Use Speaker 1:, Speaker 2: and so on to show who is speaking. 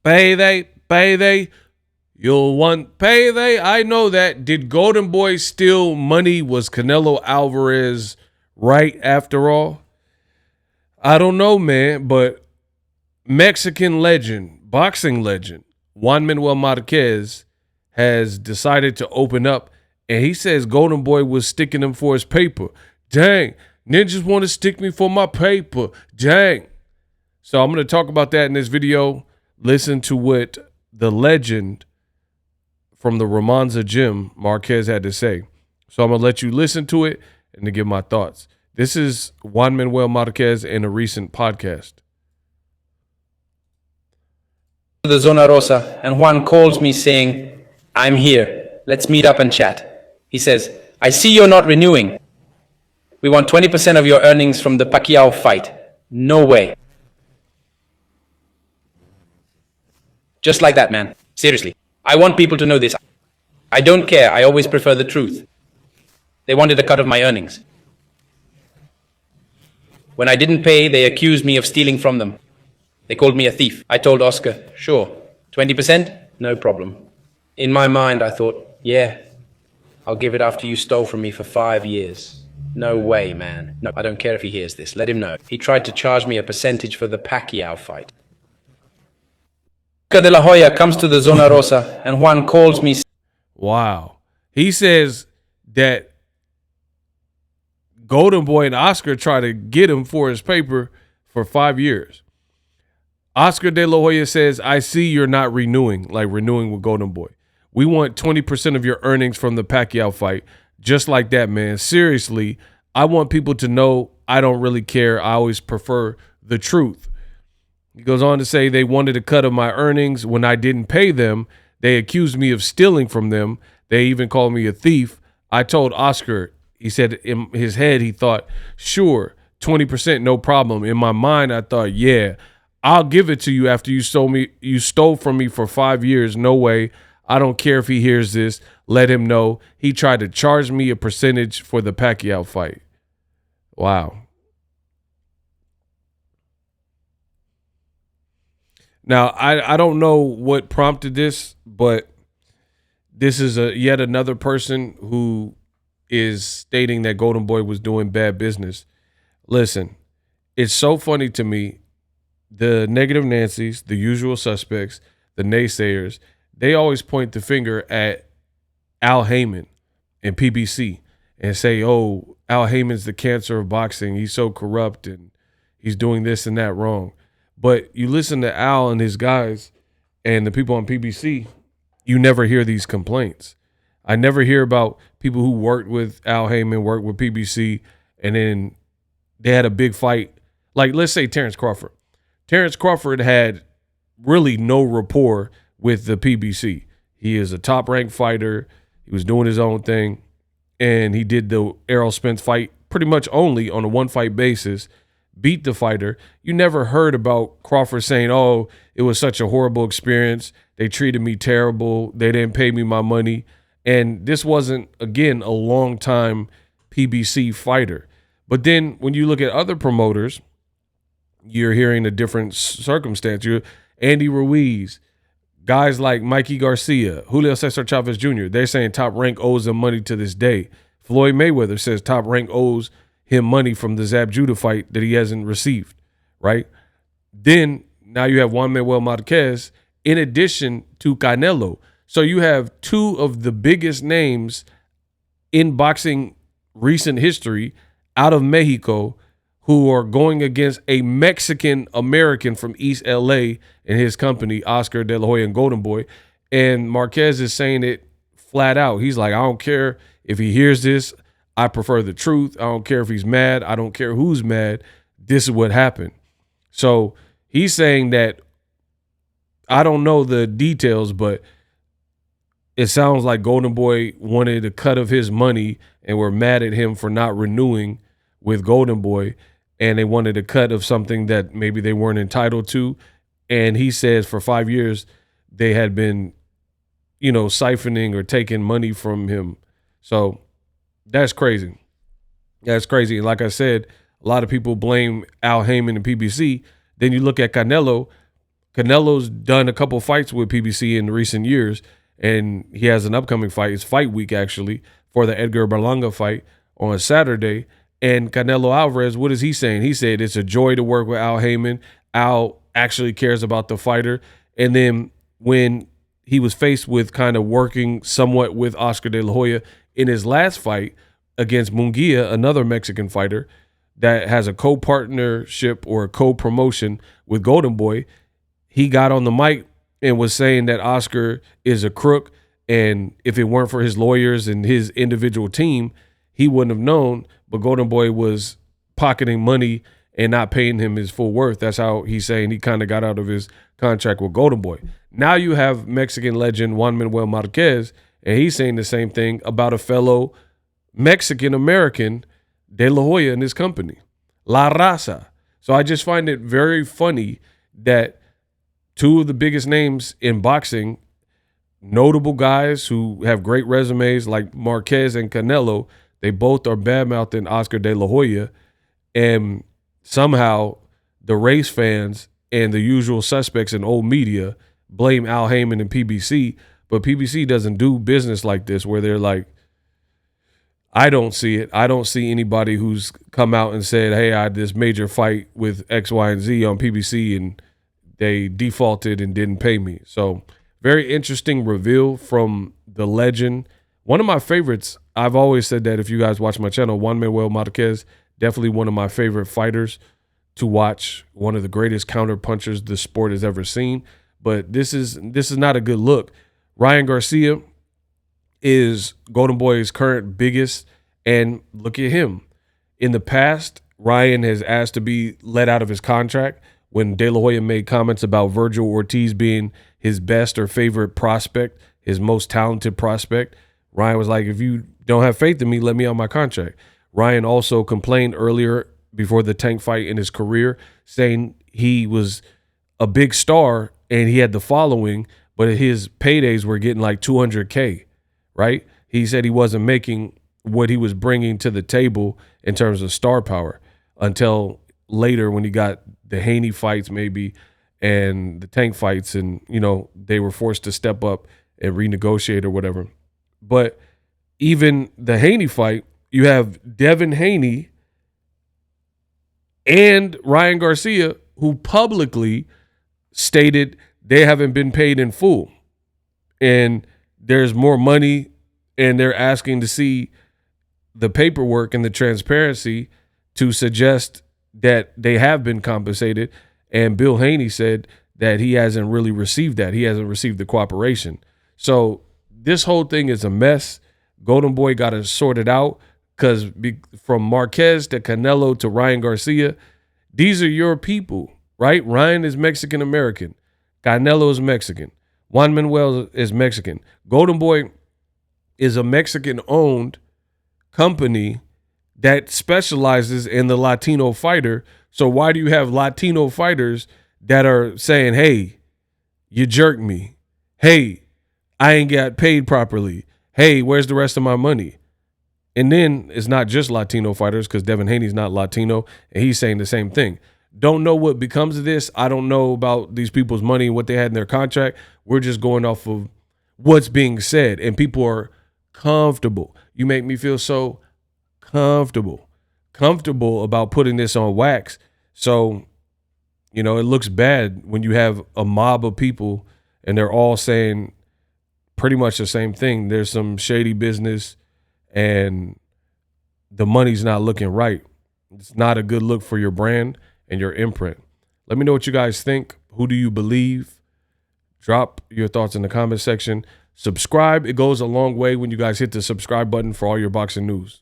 Speaker 1: Payday. You'll want payday. I know that. Did Golden Boy steal money? Was Canelo Alvarez right after all? I don't know, man, but Mexican legend, boxing legend, Juan Manuel Marquez has decided to open up, and he says Golden Boy was sticking him for his paper. Dang, ninjas want to stick me for my paper. Dang. So I'm going to talk about that in this video. Listen to what the legend from the Romanza gym, Marquez, had to say. So I'm going to let you listen to it and to give my thoughts. This is Juan Manuel Marquez in a recent podcast.
Speaker 2: The Zona Rosa, and Juan calls me saying, I'm here. Let's meet up and chat. He says, I see you're not renewing. We want 20% of your earnings from the Pacquiao fight. No way. Just like that, man. Seriously. I want people to know this. I don't care. I always prefer the truth. They wanted a cut of my earnings. When I didn't pay, they accused me of stealing from them. They called me a thief. I told Oscar, sure, 20%? No problem. In my mind, I thought, yeah, I'll give it after you stole from me for 5 years. No way, man. No, I don't care if he hears this. Let him know. He tried to charge me a percentage for the Pacquiao fight. Oscar De La Hoya comes to the Zona Rosa, and Juan calls me.
Speaker 1: Wow. He says that Golden Boy and Oscar try to get him for his paper for 5 years. Oscar De La Hoya says, I see you're not renewing with Golden Boy. We want 20% of your earnings from the Pacquiao fight. Just like that, man. Seriously, I want people to know I don't really care. I always prefer the truth. He goes on to say they wanted a cut of my earnings. When I didn't pay them, they accused me of stealing from them. They even called me a thief. I told Oscar, he said in his head, he thought, sure, 20%, no problem. In my mind, I thought, yeah, I'll give it to you after you stole from me for 5 years. No way. I don't care if he hears this. Let him know. He tried to charge me a percentage for the Pacquiao fight. Wow. Now, I don't know what prompted this, but this is yet another person who is stating that Golden Boy was doing bad business. Listen, it's so funny to me. The negative Nancy's, the usual suspects, the naysayers, they always point the finger at Al Heyman and PBC and say, oh, Al Heyman's the cancer of boxing. He's so corrupt and he's doing this and that wrong. But you listen to Al and his guys and the people on PBC, you never hear these complaints. I never hear about people who worked with Al Heyman, worked with PBC, and then they had a big fight. Like, let's say Terrence Crawford. Terrence Crawford had really no rapport with the PBC. He is a top-ranked fighter. He was doing his own thing, and he did the Errol Spence fight pretty much only on a one-fight basis, beat the fighter. You never heard about Crawford saying, oh, it was such a horrible experience. They treated me terrible. They didn't pay me my money. And this wasn't, again, a long-time PBC fighter. But then when you look at other promoters, you're hearing a different circumstance. You're Andy Ruiz, guys like Mikey Garcia, Julio Cesar Chavez Jr., they're saying Top Rank owes them money to this day. Floyd Mayweather says Top Rank owes him money from the Zab Judah fight that he hasn't received, right? Then now you have Juan Manuel Marquez in addition to Canelo. So you have two of the biggest names in boxing recent history out of Mexico who are going against a Mexican-American from East L.A. and his company, Oscar De La Hoya and Golden Boy. And Marquez is saying it flat out. He's like, I don't care if he hears this. I prefer the truth. I don't care if he's mad. I don't care who's mad. This is what happened. So he's saying that, I don't know the details, but it sounds like Golden Boy wanted a cut of his money and were mad at him for not renewing with Golden Boy. And they wanted a cut of something that maybe they weren't entitled to. And he says for 5 years, they had been, siphoning or taking money from him. So that's crazy. That's crazy. And like I said, a lot of people blame Al Heyman and PBC. Then you look at Canelo. Canelo's done a couple fights with PBC in recent years, and he has an upcoming fight. It's fight week, actually, for the Edgar Berlanga fight on Saturday. And Canelo Alvarez, what is he saying? He said it's a joy to work with Al Heyman. Al actually cares about the fighter. And then when he was faced with kind of working somewhat with Oscar De La Hoya in his last fight against Munguia, another Mexican fighter that has a co-partnership or a co-promotion with Golden Boy, he got on the mic and was saying that Oscar is a crook, and if it weren't for his lawyers and his individual team, he wouldn't have known. But Golden Boy was pocketing money and not paying him his full worth. That's how he's saying he kind of got out of his contract with Golden Boy. Now you have Mexican legend Juan Manuel Marquez, and he's saying the same thing about a fellow Mexican-American, De La Hoya, and his company, La Raza. So I just find it very funny that two of the biggest names in boxing, notable guys who have great resumes like Marquez and Canelo, they both are bad-mouthing Oscar De La Hoya, and somehow the race fans and the usual suspects in old media blame Al Heyman and PBC, but PBC doesn't do business like this where they're like, I don't see it. I don't see anybody who's come out and said, hey, I had this major fight with X, Y, and Z on PBC, and they defaulted and didn't pay me. So very interesting reveal from the legend. One of my favorites, I've always said that if you guys watch my channel, Juan Manuel Marquez, definitely one of my favorite fighters to watch, one of the greatest counter punchers the sport has ever seen. But this is not a good look. Ryan Garcia is Golden Boy's current biggest, and look at him. In the past, Ryan has asked to be let out of his contract when De La Hoya made comments about Virgil Ortiz being his best or favorite prospect, his most talented prospect. Ryan was like, if you don't have faith in me, let me out my contract. Ryan also complained earlier before the Tank fight in his career, saying he was a big star and he had the following, but his paydays were getting like $200K, right? He said he wasn't making what he was bringing to the table in terms of star power until later when he got the Haney fights maybe and the Tank fights, and, you know, they were forced to step up and renegotiate or whatever. But even the Haney fight, you have Devin Haney and Ryan Garcia who publicly stated they haven't been paid in full. And there's more money, and they're asking to see the paperwork and the transparency to suggest that they have been compensated. And Bill Haney said that he hasn't really received that. He hasn't received the cooperation. So this whole thing is a mess. Golden Boy got to sort it out, because from Marquez to Canelo to Ryan Garcia, these are your people, right? Ryan is Mexican-American. Canelo is Mexican. Juan Manuel is Mexican. Golden Boy is a Mexican-owned company that specializes in the Latino fighter. So why do you have Latino fighters that are saying, hey, you jerked me. Hey, I ain't got paid properly. Hey, where's the rest of my money? And then it's not just Latino fighters, because Devin Haney's not Latino, and he's saying the same thing. Don't know what becomes of this. I don't know about these people's money and what they had in their contract. We're just going off of what's being said, and people are comfortable. You make me feel so comfortable about putting this on wax. So, you know, it looks bad when you have a mob of people and they're all saying pretty much the same thing. There's some shady business and the money's not looking right. It's not a good look for your brand and your imprint. Let me know what you guys think. Who do you believe? Drop your thoughts in the comment section. Subscribe. It goes a long way when you guys hit the subscribe button for all your boxing news.